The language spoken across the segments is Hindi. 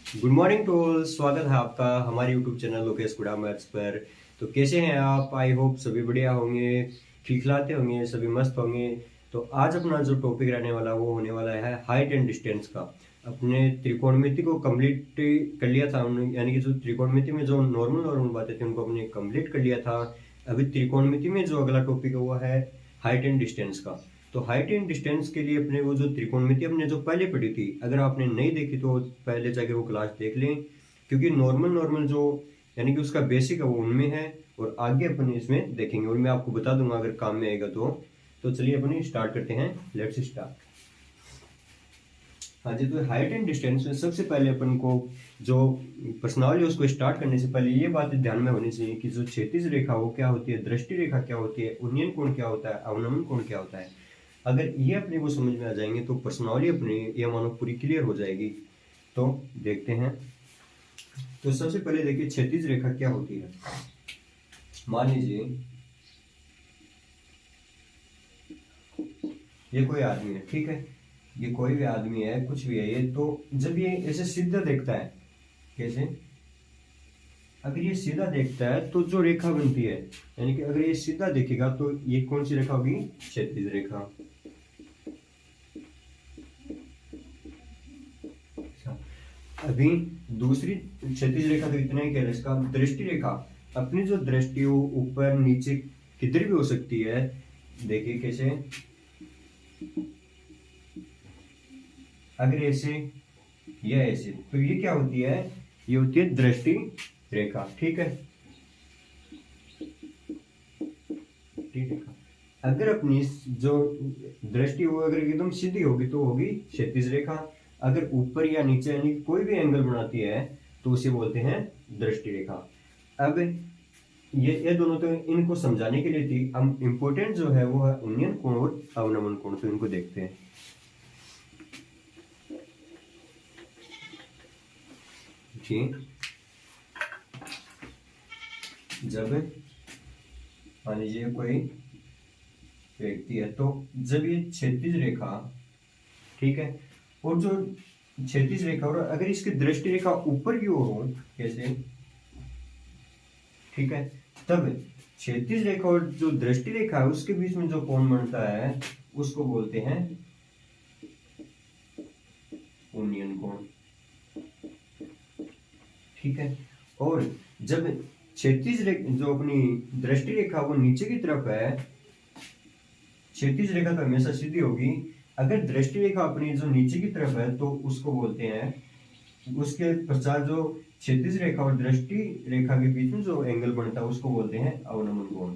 Good morning to all. स्वागत है आपका हमारे यूट्यूब चैनल लोकेश गुड़ा मैथ्स पर। तो कैसे हैं आप? आई होप सभी बढ़िया होंगे, खिलखिलाते होंगे, सभी मस्त होंगे। तो आज अपना जो टॉपिक रहने वाला वो होने वाला है हाइट एंड डिस्टेंस का। अपने त्रिकोणमिति को कंप्लीट कर लिया था हमने, यानी कि जो त्रिकोणमिति में जो नॉर्मल नॉर्मल बातें थी उनको हमने कंप्लीट कर लिया था। अभी त्रिकोणमिति में जो अगला टॉपिक है वो है हाइट एंड डिस्टेंस का। तो हाइट एंड डिस्टेंस के लिए अपने वो जो त्रिकोणमिति हमने जो पहले पढ़ी थी, अगर आपने नहीं देखी तो पहले जाके वो क्लास देख लें, क्योंकि नॉर्मल नॉर्मल जो यानी कि उसका बेसिक है वो उनमें है और आगे अपन इसमें देखेंगे और मैं आपको बता दूंगा अगर काम में आएगा तो चलिए अपन स्टार्ट करते हैं। Let's start. हाँ जी, तो हाइट एंड डिस्टेंस में सबसे पहले अपन को जो प्रश्नावली है उसको स्टार्ट करने से पहले ये बात ध्यान में होनी चाहिए कि जो क्षैतिज रेखा वो क्या होती है, दृष्टि रेखा क्या होती है, उन्नयन कोण क्या होता है, अवनमन कोण क्या होता है। अगर ये अपने को समझ में आ जाएंगे तो प्रश्नावली अपनी ये मानो पूरी क्लियर हो जाएगी। तो देखते हैं। तो सबसे पहले देखिए क्षैतिज रेखा क्या होती है। मान लीजिए ये कोई आदमी है, ठीक है, ये कोई भी आदमी है, कुछ भी है ये, तो जब ये ऐसे सीधा देखता है, कैसे, अगर ये सीधा देखता है तो जो रेखा बनती है, यानी कि अगर ये सीधा देखेगा तो ये कौन सी रेखा होगी? क्षैतिज रेखा। अभी दूसरी क्षैतिज रेखा तो इतना ही कह रहे, इसका दृष्टि रेखा, अपनी जो दृष्टि वो ऊपर नीचे किधर भी हो सकती है। देखिए कैसे, अगर ऐसे या ऐसे, तो ये क्या होती है? ये होती है दृष्टि रेखा, ठीक है। ठीक है, अगर अपनी जो दृष्टि वो अगर एकदम सीधी होगी तो होगी क्षैतिज रेखा। अगर ऊपर या नीचे यानी कोई भी एंगल बनाती है तो उसे बोलते हैं दृष्टि रेखा। अब ये दोनों तो इनको समझाने के लिए थी। हम इम्पोर्टेंट जो है वो है उन्नयन कोण और अवनमन कोण, तो इनको देखते हैं। ठीक, जब मान लीजिए कोई व्यक्ति है तो जब ये क्षैतिज रेखा, ठीक है, और जो क्षैतिज रेखा और अगर इसकी दृष्टि रेखा ऊपर की ओर हो, कैसे, ठीक है, तब क्षैतिज रेखा और जो दृष्टि रेखा है उसके बीच में जो कोण बनता है उसको बोलते हैं उन्नयन कोण, ठीक है। और जब क्षैतिज जो अपनी दृष्टि रेखा वो नीचे की तरफ है, क्षैतिज रेखा तो हमेशा सीधी होगी, अगर दृष्टि रेखा अपनी जो नीचे की तरफ है तो उसको बोलते हैं, उसके पश्चात जो क्षैतिज रेखा और दृष्टि रेखा के बीच में जो एंगल बनता है उसको बोलते हैं अवनमन कोण।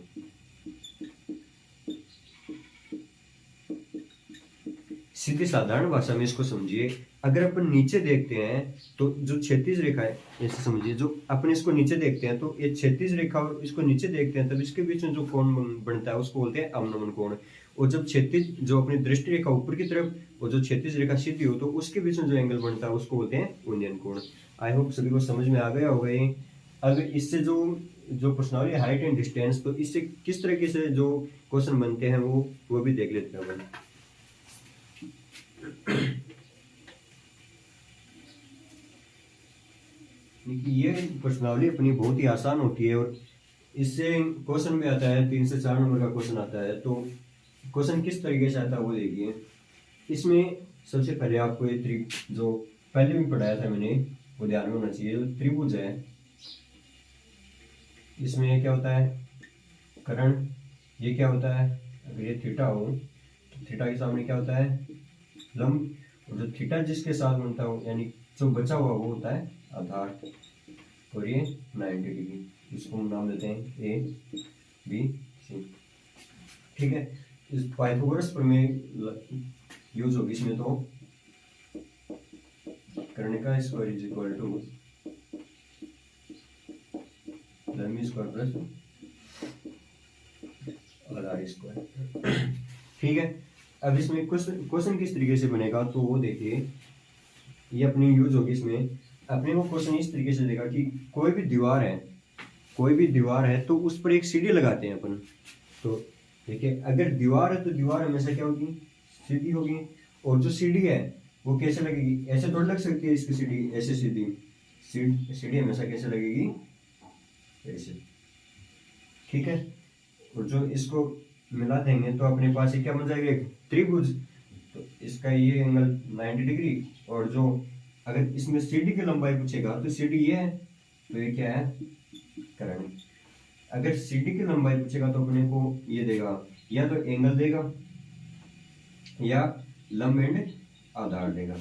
सीधी साधारण भाषा में इसको समझिए, अगर अपन नीचे देखते हैं तो जो क्षैतिज रेखा है, ऐसे समझिए, जो अपन इसको नीचे देखते हैं तो ये क्षैतिज रेखा और इसको नीचे देखते हैं तब इसके बीच में जो कोण बनता है उसको बोलते हैं अवनमन कोण। और जब क्षैतिज जो अपनी दृष्टि रेखा ऊपर की तरफ और जो क्षैतिज रेखा सीधी हो तो उसके बीच में जो एंगल बनता है उसको बोलते हैं उन्नयन कोण। आई होप सभी को समझ में आ गया होगा ये। अब इससे जो जो प्रश्नावली हाइट एंड डिस्टेंस, तो इससे किस तरीके से जो क्वेश्चन बनते हैं वो भी देख लेते हैं अपन। ये प्रश्नावली अपनी बहुत ही आसान होती है और इससे क्वेश्चन भी आता है, 3 से 4 नंबर का क्वेश्चन आता है। तो क्वेश्चन किस तरीके से आता है वो देखिए। इसमें सबसे पहले आपको ये जो पहले भी पढ़ाया था मैंने वो ध्यान में होना चाहिए। जो त्रिभुज है इसमें क्या होता है? कर्ण। ये क्या होता है? अगर ये थीटा हो तो थीटा के सामने क्या होता है? लंब। और जो थीटा जिसके साथ बनता हो यानी जो बचा हुआ वो होता है आधार। और ये 90 डिग्री, इसको हम नाम देते हैं ए बी सी, ठीक है। इस पाइथागोरस प्रमेय यूज होगी इसमें। तो कर्ण का स्क्वायर इज इक्वल टू लंबी स्क्वायर प्लस आधार स्क्वायर, ठीक है। अब इसमें क्वेश्चन किस तरीके से बनेगा तो वो देखिए, ये अपनी यूज होगी इसमें। अपने को क्वेश्चन इस तरीके से देगा कि कोई भी दीवार है तो उस पर एक सीढ़ी लगाते हैं अपन। तो देखिए, अगर दीवार है तो दीवार हमेशा क्या होगी? सीधी होगी। और जो सीढ़ी है वो कैसे लगेगी, ऐसे थोड़ी लग सकती है इसकी सीढ़ी, ऐसे सीधी सीढ़ी हमेशा कैसे लगेगी, ऐसे। ठीक है, और जो इसको मिला देंगे तो अपने पास ये क्या बन जाएगा, एक त्रिभुज। तो इसका ये एंगल 90 डिग्री, और जो अगर इसमें सीडी की लंबाई पूछेगा तो सीडी ये है, तो ये क्या है, करण। अगर सीडी की लंबाई पूछेगा तो अपने को ये देगा, या तो एंगल देगा या लंब एंड आधार देगा।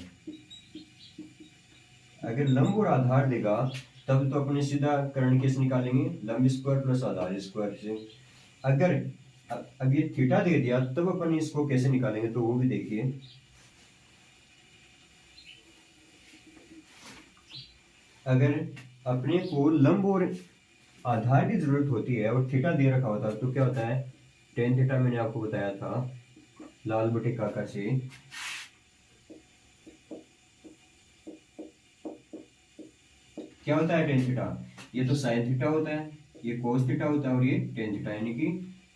अगर लंब और आधार देगा तब तो अपने सीधा कर्ण कैसे निकालेंगे, लंब स्क्वायर प्लस आधार स्क्वायर से। अगर अब ये थीटा दे दिया तब अपन इसको कैसे निकालेंगे, तो वो भी देखिए। अगर अपने को लंब और आधार की जरूरत होती है और थीटा दे रखा होता है तो क्या होता है, टेन थीटा मैंने आपको बताया था लाल बटे काका से। क्या होता है टेन थीटा, ये तो साइन थीटा होता है, ये कोस थीटा होता है, और ये टेन थीटा, यानी कि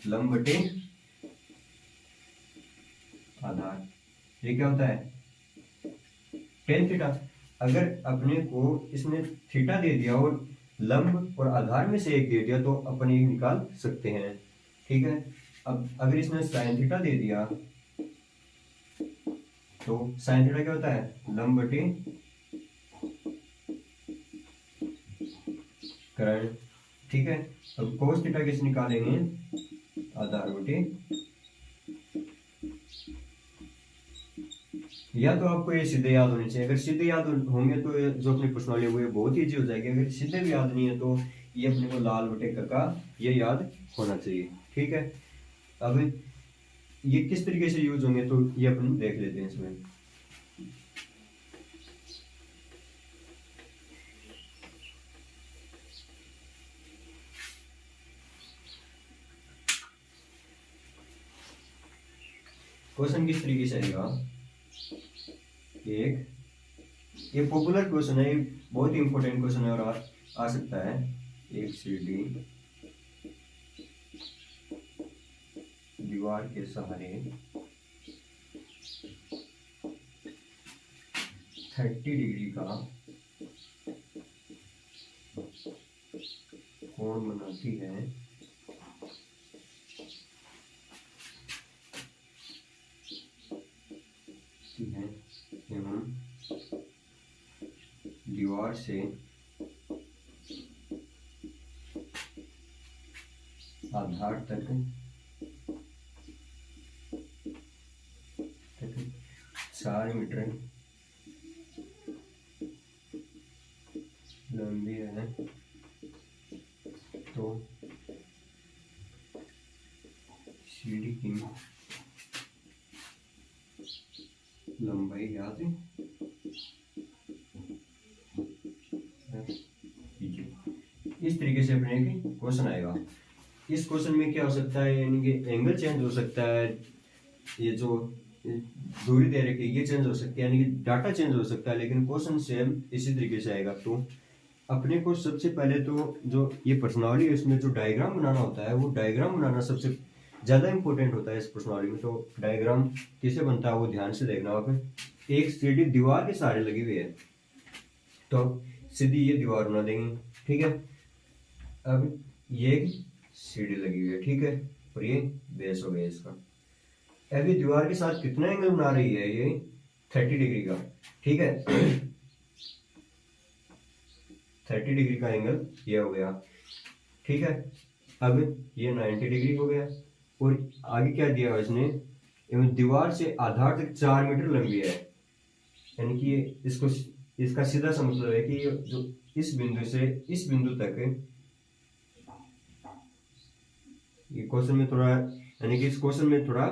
लंब बटे आधार। ये क्या होता है, टेन थीटा। अगर अपने को इसने थीटा दे दिया और लंब और आधार में से एक दे दिया तो अपन ये निकाल सकते हैं। ठीक है, अब अगर इसने साइन थीटा दे दिया तो साइन थीटा क्या होता है, लंब बटे कर्ण। ठीक है, अब कोस थीटा कैसे निकालेंगे, आधार बटे, या तो आपको ये सीधे याद होने चाहिए। अगर सीधे याद होंगे तो जो अपनी प्रश्नावली है वो बहुत ईजी हो जाएगी। अगर सीधे भी याद नहीं है तो ये अपने को लाल बटे का ये याद होना चाहिए। ठीक है, अब ये किस तरीके से यूज होंगे तो ये अपन देख लेते हैं इसमें। क्वेश्चन किस तरीके से आएगा, एक ये पॉपुलर क्वेश्चन है, ये बहुत ही इंपॉर्टेंट क्वेश्चन है और आ सकता है। एक सीढ़ी दीवार के सहारे 30 डिग्री का कोण बनाती है, एवं दीवार से आधार तक 4 मीटर लंबी है, तो सीढ़ी की लंबाई याद कीजिए। इस तरीके से अपने क्वेश्चन आएगा। इस क्वेश्चन में क्या हो सकता है, यानी कि एंगल चेंज हो सकता है, ये जो दूरी दे रखी है ये चेंज हो सकती है, यानी कि डाटा चेंज हो सकता है, लेकिन क्वेश्चन सेम इसी तरीके से आएगा। तो अपने को सबसे पहले तो जो ये प्रश्नावली है इसमें जो डायग्राम बनाना होता है वो डायग्राम बनाना सबसे ज्यादा इंपॉर्टेंट होता है इस प्रश्नावली में। तो डायग्राम कैसे बनता है वो ध्यान से देखना आप। एक सीढ़ी दीवार के सहारे लगी हुई है, तो सीधी ये दीवार बना देंगे। ठीक है, अब ये सीढ़ी लगी हुई है, ठीक है, और ये बेस हो गया इसका। अभी दीवार के साथ कितना एंगल बना रही है, ये 30 डिग्री का। ठीक है, 30 डिग्री का एंगल ये हो गया। ठीक है, अब ये 90 डिग्री हो गया, और आगे क्या दिया इसने, दीवार से आधार तक 4 मीटर लंबी है, यानी कि ये इसको इसका सीधा सा मतलब है कि जो इस बिंदु से इस बिंदु तक, ये क्वेश्चन में थोड़ा, यानी कि इस क्वेश्चन में थोड़ा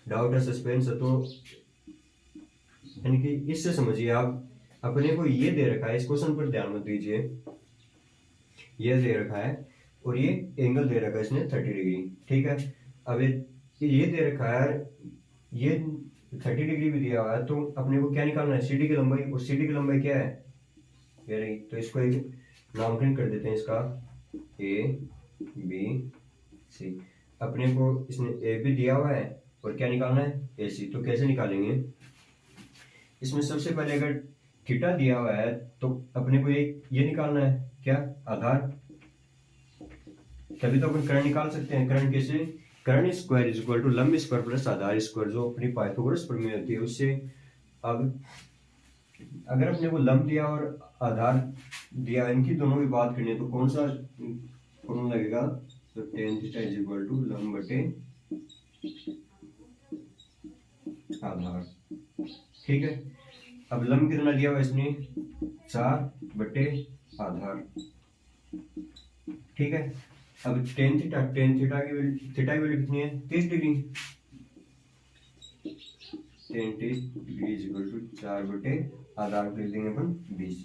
डाउट है, सस्पेंस है, तो यानी कि इससे समझिए आप। अपने को ये दे रखा है, इस क्वेश्चन पर ध्यान मत दीजिए, ये दे रखा है और ये एंगल दे रखा है इसने 30 डिग्री। ठीक है, अब ये दे रखा है, ये 30 डिग्री भी दिया हुआ है, तो अपने को क्या निकालना है, सीडी की लंबाई। और सीडी की लंबाई क्या है, ये रही। तो इसको एक नामकरण कर देते हैं इसका, ए बी सी। अपने को इसने ए बी दिया हुआ है और क्या निकालना है, ए सी। तो कैसे निकालेंगे, इसमें सबसे पहले अगर थीटा दिया हुआ है तो अपने को ये निकालना है, क्या, आधार। तभी तो अपन कर्ण निकाल सकते हैं। कर्ण कैसे, कर्ण स्क्वायर इज इक्वल टू लंब स्क्वायर प्लस आधार स्क्वायर, जो अपनी पाइथागोरस प्रमेय होती है उससे। अब अगर अपने को लंब दिया और आधार दिया, इनकी दोनों की बात करनी है तो कौन सा फॉर्मूला लगेगा, तो tan theta is equal to लंब बटे आधार। ठीक है, अब लंब कितना दिया हुआ इसने, 4 बटे आधार। ठीक है, अब tan थीटा की वैल्यू कितनी है, 30 degree. tan 30 degree is equal to 4 बटे आधार को लिख देंगे अपन 20।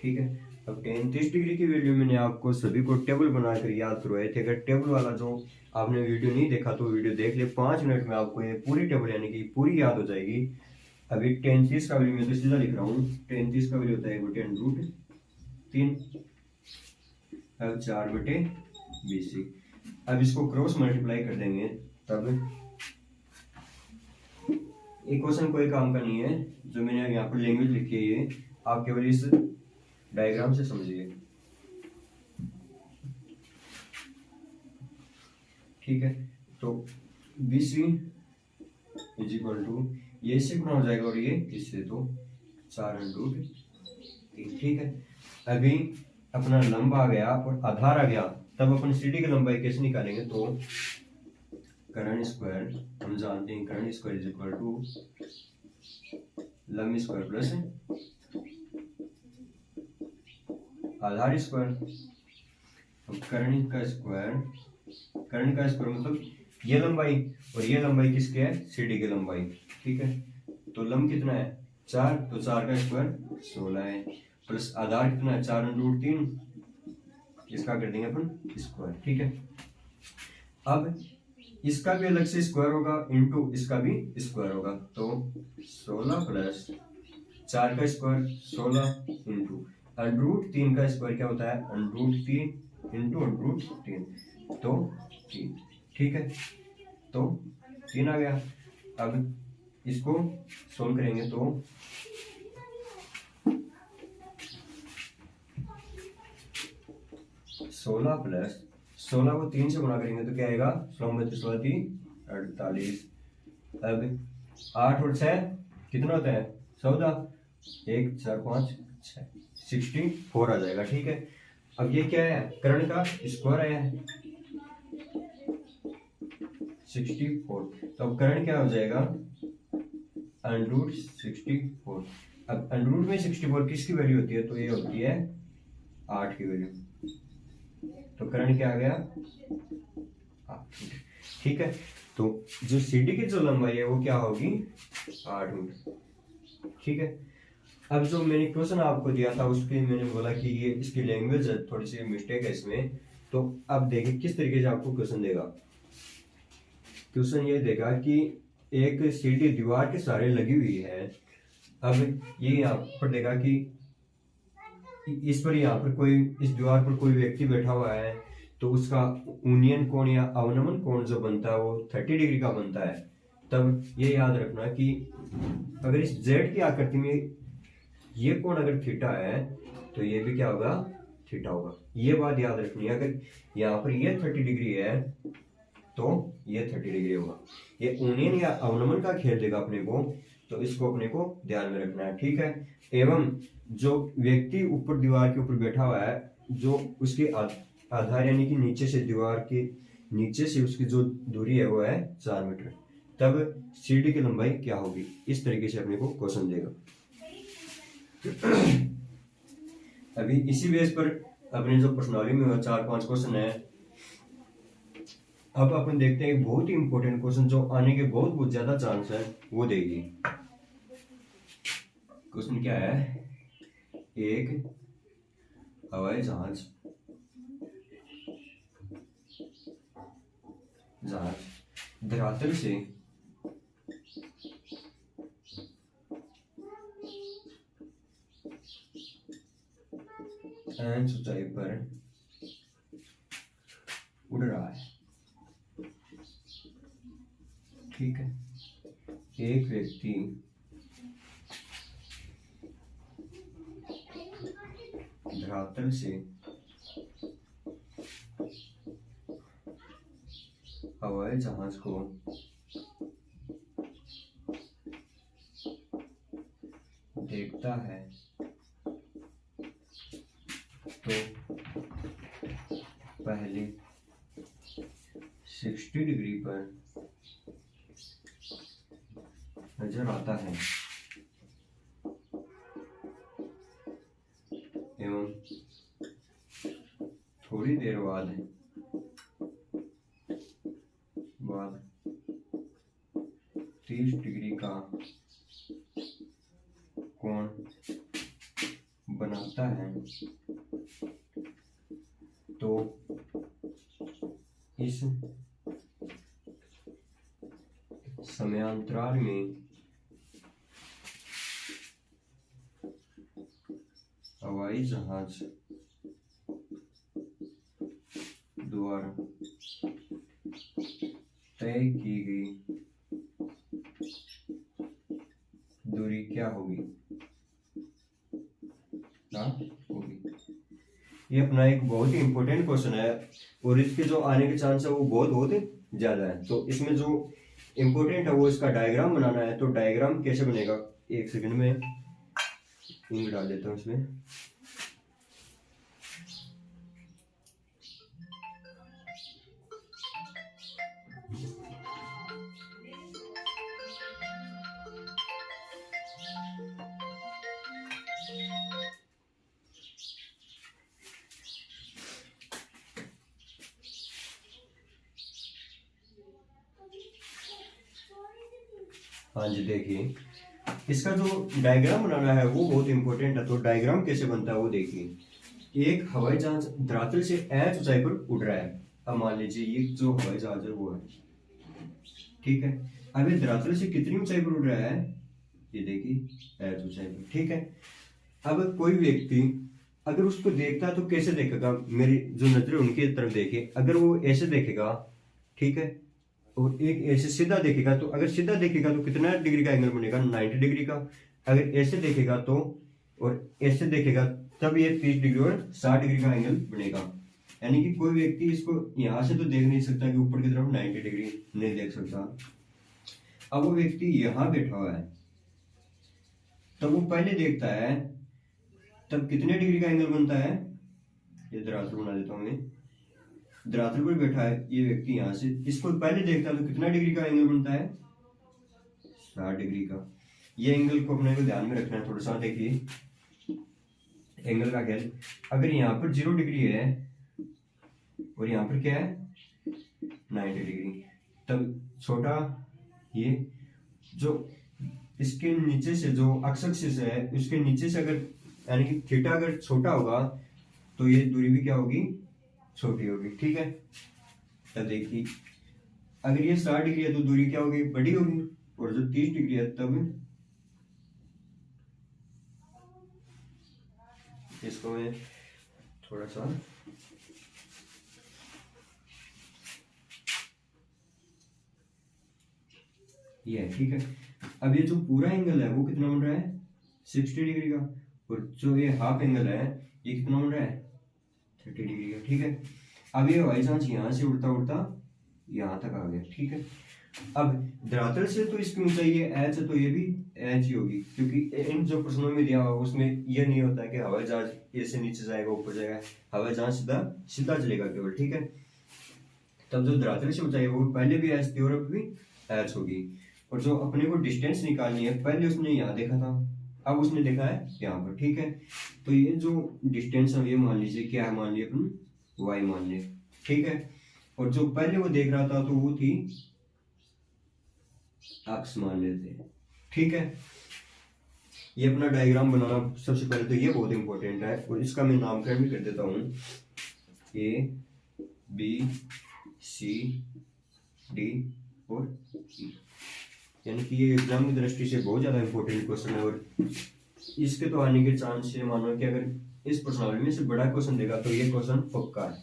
ठीक है, अब tan 30 डिग्री की वैल्यू मैंने आपको सभी को टेबल बनाकर याद करवाए थे। अगर टेबल वाला जो आपने वीडियो नहीं देखा तो वीडियो देख ले, 5 मिनट में आपको ये पूरी टेबल यानी कि पूरी याद हो जाएगी। अभी tan 30 का वैल्यू मैं तो सीधा लिख रहा हूँ, tan 30 का वैल्यू होता है बटे √3, अब 4 बटे 20। अब इसको क्रॉस मल्टीप्लाई कर देंगे, तब एक क्वेश्चन कोई काम का नहीं है, जो मैंने यहाँ पर लैंग्वेज लिखी है ये आप केवल इस डायग्राम से समझिए। ठीक है, तो 20 इज इक्वल टू, ये इससे गुना हो जाएगा और ये इससे, तो 4√3। ठीक है, अभी अपना लंब आ गया और आधार आ गया, तब अपन सीडी की लंबाई कैसे निकालेंगे, तो कर्ण स्क्वायर, हम जानते हैं कर्ण स्क्वायर इज इक्वल टू लंब स्क्वायर प्लस आधार स्क्वायर। अब कर्ण का स्क्वायर मतलब ये लंबाई और ये लंबाई किसकी है, सीडी की लंबाई। ठीक है, तो लंब कितना है 4, तो 4 का स्क्वायर 16 है, प्लस आधार कितना है 4√3, इसका कर देंगे अपन स्क्वायर। ठीक है, अब इसका भी अलग से स्क्वायर होगा इंटू इसका भी स्क्वायर होगा, तो 16 प्लस 4 का स्क्वायर 16 इंटू √3 का स्क्वायर क्या होता है, √3 इंटू √3, तो 3। ठीक है, तो 3 आ गया। अब इसको सोल्व करेंगे तो 16 प्लस 16 को 3 से गुणा करेंगे तो क्या आएगा, 16 अब 8 और 6 कितना होता है 14, 1 4 5 6, 64 आ जाएगा। ठीक है, अब ये क्या है, कर्ण का स्क्वायर आया है 64, तो अब कर्ण क्या हो जाएगा, √64। अब √ में 64 किसकी वैल्यू होती है, तो ये होती है 8 की वैल्यू, तो कर्ण क्या आ गया 8। ठीक है, तो जो सीडी की जो लंबाई है वो क्या होगी 8 मीटर। ठीक है, अब जो मैंने क्वेश्चन आपको दिया था उसके मैंने बोला कि ये इसकी लैंग्वेज है, थोड़ी सी मिस्टेक है इसमें, तो अब देखिए किस तरीके से आपको क्वेश्चन देगा। क्वेश्चन ये देगा कि एक सीडी दीवार के सहारे लगी हुई है। अब ये यहाँ पर देगा कि इस पर यहाँ पर कोई, इस दीवार पर कोई व्यक्ति बैठा हुआ है, तो उसका यूनियन कोण या अवनमन कोण जो बनता है वो 30 डिग्री का बनता है। तब ये याद रखना कि अगर इस जेड की आकृति में ये कोण अगर थीटा है तो ये भी क्या होगा, थीटा होगा। ये बात याद रखनी है, अगर यहाँ पर ये 30 डिग्री है तो ये 30 डिग्री होगा। ये यूनियन या अवनमन का खेल देगा अपने को, तो इसको अपने को ध्यान में रखना है। ठीक है, एवं जो व्यक्ति ऊपर दीवार के ऊपर बैठा हुआ है, जो उसके आधार यानी कि नीचे से, दीवार के नीचे से उसकी जो दूरी है वो है 4 मीटर, तब सीडी की लंबाई क्या होगी, इस तरीके से अपने को क्वेश्चन देगा। अभी इसी बेस पर अपने जो प्रश्नावली में 4-5 क्वेश्चन है। अब अपन देखते हैं बहुत ही इंपॉर्टेंट क्वेश्चन जो आने के बहुत ज्यादा चांस है, वो देगी। क्वेश्चन क्या है, एक हवाई जहाज धरातल से ऊंचाई पर उड़ रहा है। ठीक है, एक व्यक्ति धरातल से हवाई जहाज को देखता है तो पहले 60 डिग्री पर नजर आता है एवं थोड़ी देर बाद 30 डिग्री का कोण बनाता है तो इस समयांतराल में हवाई जहाज द्वारा तय की गई दूरी क्या होगी? ये अपना एक बहुत ही इंपॉर्टेंट क्वेश्चन है और इसके जो आने के चांस है वो बहुत ज्यादा है। तो इसमें जो इंपॉर्टेंट है वो इसका डायग्राम बनाना है। तो डायग्राम कैसे बनेगा, एक सेकंड में इंक डाल देता हूँ इसमें। हाँ जी, देखिए इसका जो डायग्राम बनाना है वो बहुत इंपॉर्टेंट है। तो डायग्राम कैसे बनता है वो देखिए। एक हवाई जहाज धरातल से h ऊंचाई पर उड़ रहा है। अब मान लीजिए ये जो हवाई जहाज है वो है, ठीक है। अब ये धरातल से कितनी ऊंचाई पर उड़ रहा है, ये देखिए h ऊंचाई पर, ठीक है। अब कोई व्यक्ति अगर उसको देखता है तो कैसे देखेगा, मेरी जो नजर उनकी तरफ देखे, अगर वो ऐसे देखेगा, ठीक है, और एक ऐसे सीधा देखेगा, तो अगर सीधा देखेगा तो कितना डिग्री का एंगल बनेगा, 90 डिग्री का। अगर ऐसे देखेगा तो, और ऐसे देखेगा तब ये 30 डिग्री और 60 डिग्री का एंगल बनेगा। यानी कि कोई व्यक्ति इसको यहाँ से तो देख नहीं सकता कि ऊपर की तरफ 90 डिग्री नहीं देख सकता। अब वो व्यक्ति यहाँ बैठा हुआ है, तब वो पहले देखता है, तब कितने डिग्री का एंगल बनता है, ये धरातल बना देता हूँ मैं। धरातल पर बैठा है ये व्यक्ति, यहाँ से इसको पहले देखता है तो कितना डिग्री का एंगल बनता है, 60 डिग्री का। ये एंगल को अपने को ध्यान में रखना है थोड़ा सा। देखिए एंगल का क्या है, अगर यहाँ पर 0 डिग्री है और यहाँ पर क्या है 90 डिग्री, तब छोटा ये जो इसके नीचे से जो अक्ष एक्सिस है उसके नीचे से अगर, यानी कि थीटा अगर छोटा होगा तो ये दूरी भी क्या होगी, छोटी होगी, ठीक है। तब देखिए अगर ये 60 डिग्री है तो दूरी क्या होगी, बड़ी होगी। और जो 30 डिग्री है तब इसको मैं थोड़ा सा ये है, ठीक है। अब ये जो पूरा एंगल है वो कितना बन रहा है, 60 डिग्री का। और जो ये हाफ एंगल है ये कितना बन रहा है, 30 डिग्री का, ठीक है। अब ये हवाई जहाज यहाँ से उड़ता उड़ता यहाँ तक आ गया, ठीक है। अब धरातल से तो इसकी ऊंचाई है h है, तो ये भी h ही होगी, क्योंकि इन जो प्रश्नों में दिया हुआ उसमें ये नहीं होता है कि हवाई जहाज ऐसे नीचे जाएगा ऊपर जाएगा, हवाई जहाज सीधा सीधा चलेगा केवल, ठीक है। तब जो धरातल से ऊंचाई है वो पहले भी h थी और अब भी h होगी। और जो अपने को डिस्टेंस निकालनी है, पहले उसने यहाँ देखा था, अब उसने देखा है यहाँ पर, ठीक है। तो ये जो डिस्टेंस है ये मान लीजिए क्या है, मान लिया अपन y मान लिया, ठीक है। और जो पहले वो देख रहा था तो वो थी अक्ष मान लेते हैं, ठीक है। ये अपना डायग्राम बनाना सबसे पहले तो ये बहुत इंपॉर्टेंट है, और इसका मैं नामकरण भी कर देता हूँ, A B C D और E। यानी कि ये एग्जाम की दृष्टि से बहुत ज्यादा इंपॉर्टेंट क्वेश्चन है, और इसके तो आने के चांस है, मानो कि अगर इस प्रश्नावली में से बड़ा क्वेश्चन देगा तो ये क्वेश्चन पक्का है,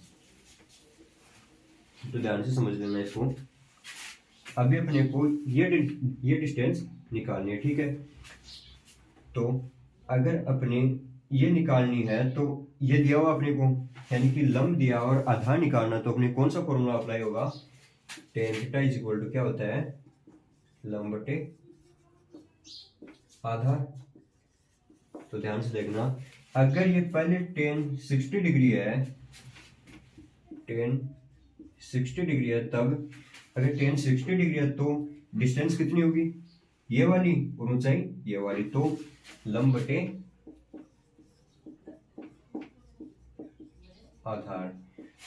तो ध्यान से समझ लेना इसको। अभी अपने को ये डिस्टेंस निकालनी है, ठीक है। तो अगर अपने ये निकालनी है तो ये दिया हुआ अपने को, यानी कि लंब दिया और आधार निकालना, तो अपने कौन सा फॉर्मूला अप्लाई होगा, tan theta is equal to क्या होता है, लंब बटे आधार। तो ध्यान से देखना, अगर ये पहले टेन 60 डिग्री है, टेन 60 डिग्री है, तब अगर टेन 60 डिग्री है तो डिस्टेंस कितनी होगी, ये वाली, और ऊंचाई ये वाली, तो लंब बटे आधार।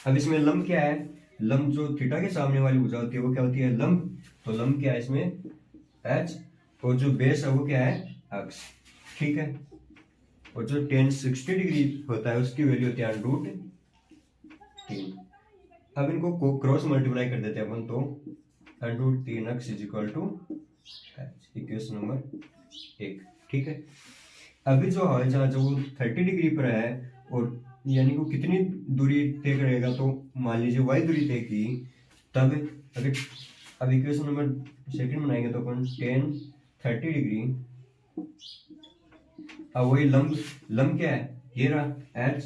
अब इसमें लंब क्या है, लंब जो थीटा के सामने वाली भुजा होती है वो क्या होती है, लंब। तो लंब क्या है इसमें, एच, और जो बेस है वो क्या है, एक्स। ठीक है, और जो टेन 60 डिग्री होता है उसकी वैल्यू होती है रूट 3। अब इनको क्रॉस मल्टीप्लाई कर देते हैं अपन, तो root 3 x is equal to H, equation number 1। ठीक है, अभी जो है जहाँ जो 30 डिग्री पर है, और यानी वो कितनी दूरी तय करेगा, तो मान लीजिए y दूरी तय की, तब अगर अब इक्वेशन नंबर सेकंड बनाएंगे तो अपन टेन 30 डिग्री, अब वही लंब क्या है, ये रहा h।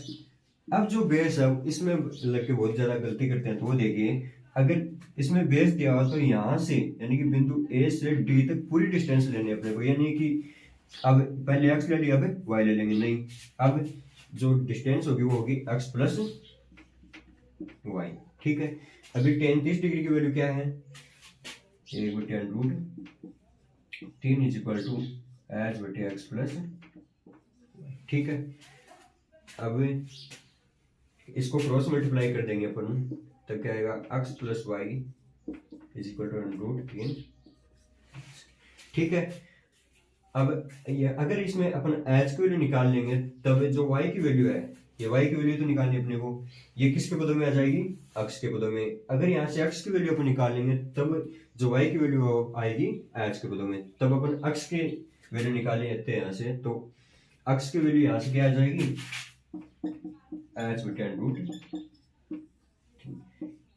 अब जो बेस है इसमें लड़के बहुत ज्यादा गलती करते हैं, तो वो देखिए, अगर इसमें बेस दिया हुआ तो यहाँ से यानी कि बिंदु A से D तक पूरी डिस्टेंस लेनी है अपने को, यानी कि अब पहले x ले लिया, अब y ले लेंगे, नहीं, अब जो डिस्टेंस होगी वो होगी x प्लस y। ठीक है, अभी टेन 30 डिग्री की वैल्यू क्या है, 1/√3 इज इक्वल टू एच बटे एक्स प्लस। ठीक है, अब इसको क्रॉस मल्टीप्लाई कर देंगे अपन, तब क्या आएगा, x plus y is equal to √3। ठीक है, अब ये अगर इसमें अपन h की वैल्यू निकाल लेंगे, तब जो y की वैल्यू है, ये y की वैल्यू तो निकालनी अपने को, ये किसके पदों में आ जाएगी, x के पदों में। अगर यहाँ से x की वैल्यू अपन निकाल लेंगे, तब जो y की वैल्यू आएगी h के पदों में, तब अपन x की वैल्यू निकाल लेते हैं यहाँ से, तो x की वैल्यू यहाँ से क्या आ जाएगी, h बटे √3,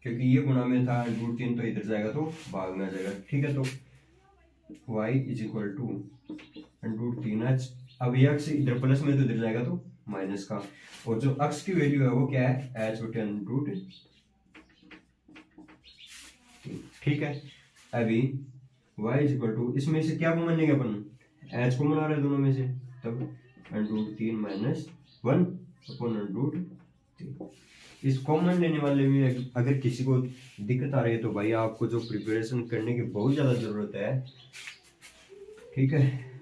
क्योंकि ये गुणा में था √3, तो इधर जाएगा तो भाग में आ जाएगा। ठीक है, तो y is equal to √3h, अब ये x इधर प्लस में तो इधर जाएगा तो माइनस का, और जो x की वैल्यू है वो क्या है, h बटे √3। ठीक है, अभी y इज इक्वल टू, इसमें से क्या कॉमन लेंगे अपन, h कॉमन आ रहा है दोनों में से, तब √3 माइनस 1 अपॉन √3। इस कॉमन लेने वाले में अगर किसी को दिक्कत आ रही है तो भाई आपको जो प्रिपरेशन करने की बहुत ज्यादा जरूरत है। ठीक है,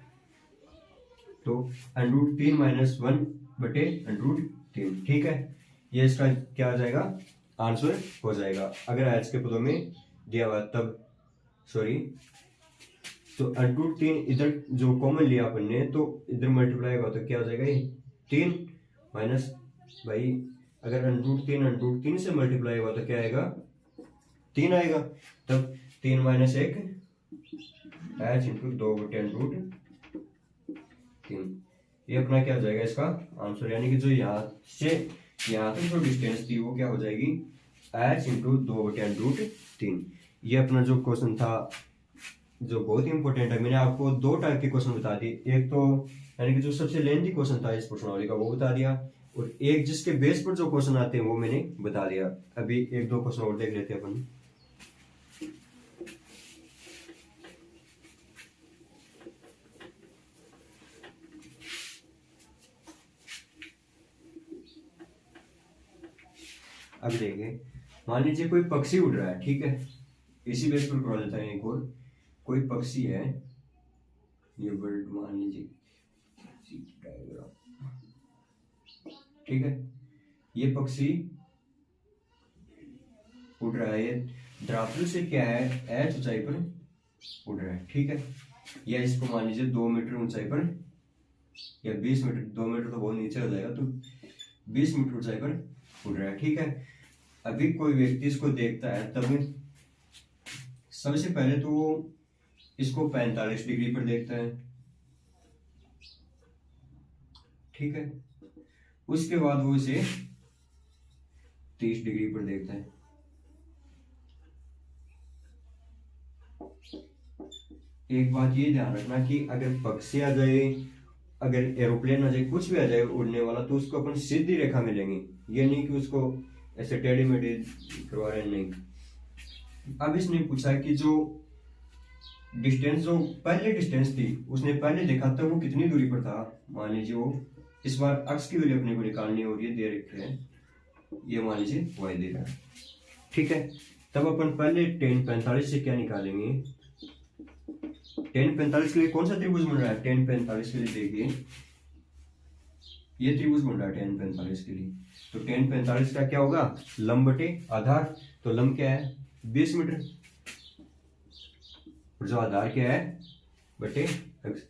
तो √3 माइनस 1 बटे √3। ठीक है, ये इसका क्या आ जाएगा, आंसर हो जाएगा, अगर h के पदों में दिया हुआ तब, सॉरी, तो √3 इधर जो कॉमन लिया अपन ने, तो इधर मल्टीप्लाई होगा तो क्या हो जाएगा, ये 3 माइनस, भाई अगर √3 से मल्टीप्लाई हुआ तो क्या आएगा, 3 आएगा, तब 3 माइनस 1 h इंटू 2 बटे √3, ये अपना क्या हो जाएगा इसका आंसर, यानी कि जो यहाँ से यहाँ तक जो डिस्टेंस थी वो क्या हो जाएगी, h इंटू 2 बटे √3। ये अपना जो क्वेश्चन था जो बहुत ही इंपॉर्टेंट है, मैंने आपको दो टाइप के क्वेश्चन बता दिए, एक तो यानी कि जो सबसे लेंथी क्वेश्चन था इस प्रश्नावली का वो बता दिया, और एक जिसके बेस पर जो क्वेश्चन आते हैं वो मैंने बता दिया। अभी एक दो क्वेश्चन और देख लेते हैं अपन। अब देखिए, मान लीजिए कोई पक्षी उड़ रहा है, ठीक है, इसी बेस पर करवा देता है एक और, कोई पक्षी है, ये बर्ड मान लीजिए, ठीक है, ये पक्षी उड़ रहा है, द्रावल से क्या है, h ऊंचाई पर उड़ रहा है। ठीक है, या इसको मान लीजिए 2 मीटर ऊंचाई पर, या 20 मीटर, 2 मीटर तो बहुत नीचे हो जाएगा, तो 20 मीटर ऊंचाई पर उड़ रहा है। ठीक है, अभी कोई व्यक्ति इसको देखता है, तब सबसे पहले तो वो इसको 45 डिग्री पर देखता है, ठीक है, उसके बाद वो इसे 30 डिग्री पर देखता है। एक बात ये ध्यान रखना कि अगर पक्षी आ जाए, अगर एरोप्लेन आ जाए, कुछ भी आ जाए उड़ने वाला, तो उसको अपन सीधी रेखा में लेंगे, ये नहीं कि उसको ऐसे टेढ़ी मेढ़ी करवा रहे हैं, नहीं। अब इसने पूछा कि जो डिस्टेंस, जो पहले डिस्टेंस थी उसने पहले देखा था वो कितनी दूरी पर था, मान लीजिए वो, इस बार अक्स की वैल्यू अपने को निकालनी है और ये दे रखे हैं, ये मान लीजिए y दे रहा है, ठीक है। तब अपन पहले tan 45 से क्या निकालेंगे, tan 45 के लिए कौन सा त्रिभुज बन रहा है, tan 45 के लिए देखिए ये त्रिभुज बन रहा है tan 45 के लिए, तो tan 45 का क्या होगा, लंब बटे आधार, तो लंब क्या है 20 मीटर, और जो आधार क्या है बटे अक्स,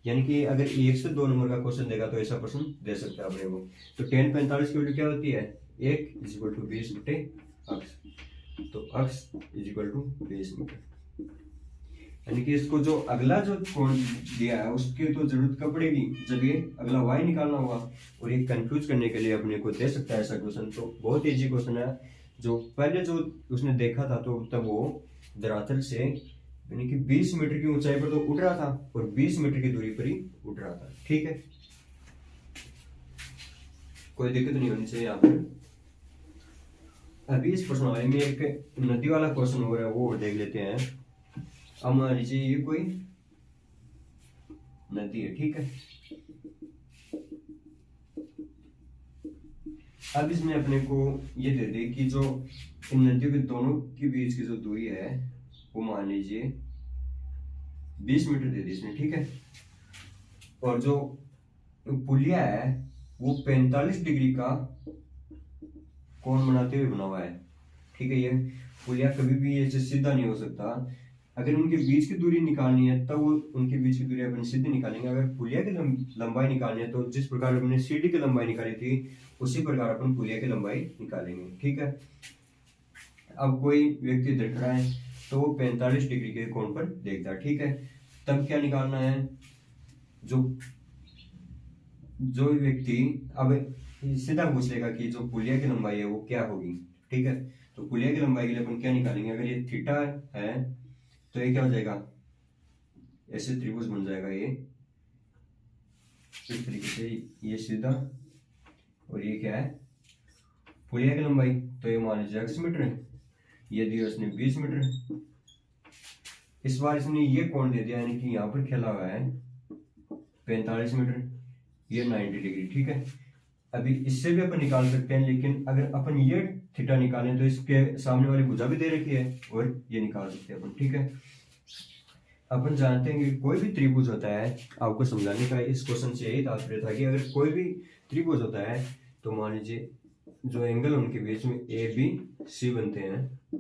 यानी कि अगर 1 से 2 नंबर का क्वेश्चन देगा तो ऐसा प्रश्न दे सकता है अपने को। तो tan 45 की वैल्यू क्या होती है, 1 इक्वल टू 20 बटे अक्स, तो अक्स इक्वल टू 20 मीटर, यानी कि इसको जो अगला जो कोण दिया है उसकी तो जरूरत कब पड़ेगी जब ये अगला y निकालना होगा, और ये कंफ्यूज करने के लिए अपने को दे सकता है ऐसा क्वेश्चन। तो बहुत इजी क्वेश्चन है, जो पहले जो उसने देखा था तो तब वो धरातल से यानी कि 20 मीटर की ऊंचाई पर तो उड़ रहा था और 20 मीटर की दूरी पर ही उड़ रहा था, ठीक है, कोई दिक्कत नहीं होनी चाहिए यहाँ पर। अभी इस प्रश्नावली में एक नदी वाला क्वेश्चन हो रहा है, वो देख लेते हैं। अब मान लीजिए ये कोई नदी है, ठीक है, अब इसमें अपने को ये दे दे कि जो इन नदियों के दोनों के बीच की जो दूरी है वो मान लीजिए 20 मीटर दे दी इसने, ठीक है, और जो पुलिया है वो 45 डिग्री का कोण बनाते हुए बना हुआ है, ठीक है। ये पुलिया कभी भी ऐसे सीधा नहीं हो सकता, अगर उनके बीच की दूरी निकालनी है तब वो उनके बीच की दूरी अपन सीधी निकालेंगे, अगर पुलिया की लंबाई निकालनी है तो जिस प्रकार हमने सीढ़ी की लंबाई निकाली थी उसी प्रकार अपन पुलिया की लंबाई निकालेंगे, ठीक है। अब कोई व्यक्ति देख रहा है तो वो 45 डिग्री के कोण पर देखता है, ठीक है, तब क्या निकालना है, जो व्यक्ति अब सीधा पूछ लेगा कि जो पुलिया की लंबाई है वो क्या होगी, ठीक है। तो पुलिया की लंबाई के लिए अपन क्या निकालेंगे, अगर ये थीटा है तो ये क्या हो जाएगा, ऐसे त्रिभुज बन जाएगा ये इस तरीके से, ये सीधा, और ये क्या है पुलिया की लंबाई, तो ये मान लीजिए x मीटर है, ये दिया उसने 20 मीटर, इस बार इसने ये कोण दे दिया यानी कि यहाँ पर खेला हुआ है 45 मीटर, ये 90 डिग्री, ठीक है। अभी इससे भी अपन निकाल सकते हैं, लेकिन अगर अपन ये थीटा निकालें तो इसके सामने वाली भुजा भी दे रखी है और ये निकाल सकते हैं अपन, ठीक है। अपन जानते हैं कि कोई भी त्रिभुज होता है, आपको समझाने का इस क्वेश्चन से यही तात्पर्य था कि अगर कोई भी त्रिभुज होता है तो मान लीजिए जो एंगल उनके बीच में ए बी सी बनते हैं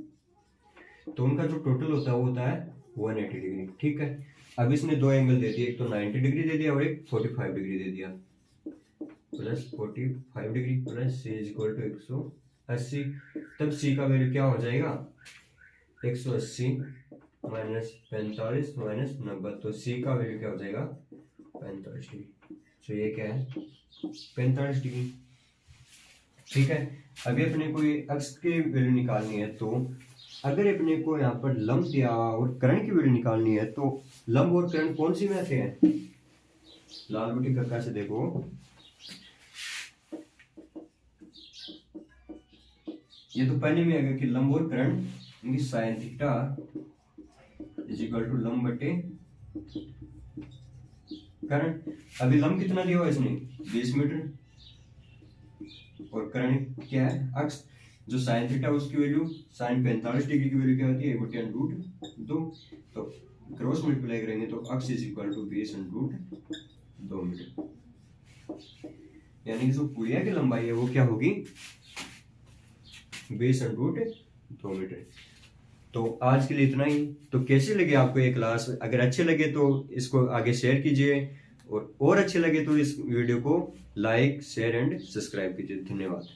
तो उनका जो टोटल होता है वो होता है 180 डिग्री, ठीक है। अब इसने दो एंगल दे दिए, एक तो 90 डिग्री दे दिया और एक 45 डिग्री दे दिया, plus 45 degree plus C is equal to 180, तब सी का वैल्यू क्या हो जाएगा 180 माइनस 45 माइनस 90, तो सी का वैल्यू क्या हो जाएगा 45 डिग्री, तो ये क्या है 45 डिग्री, ठीक है। अभी अपने को ये अक्ष की वैल्यू निकालनी है, तो अगर अपने को यहाँ पर लंब दिया और कर्ण की वैल्यू निकालनी है तो लंब और कर्ण कौन सी में आते हैं, लाल बटी कक्का से देखो, ये तो पहले में आएगा कि लंब और कर्ण इनकी sine theta is equal to लंब बटे कर्ण। अभी लंब कितना दिया हुआ इसने 20 मीटर और कर्ण क्या है अक्ष, जो साइन थीटा उसकी वैल्यू साइन 45 डिग्री की वैल्यू क्या होती है बटे √2, तो क्रॉस मल्टीप्लाई करेंगे तो अक्ष इज इक्वल टू 20 √2 मीटर, यानी कि जो पुलिया की लंबाई है वो क्या होगी 20 √2 मीटर। तो आज के लिए इतना ही। तो कैसे लगे आपको ये क्लास, अगर अच्छे लगे तो इसको आगे शेयर कीजिए और अच्छे लगे तो इस वीडियो को लाइक शेयर एंड सब्सक्राइब कीजिए। धन्यवाद।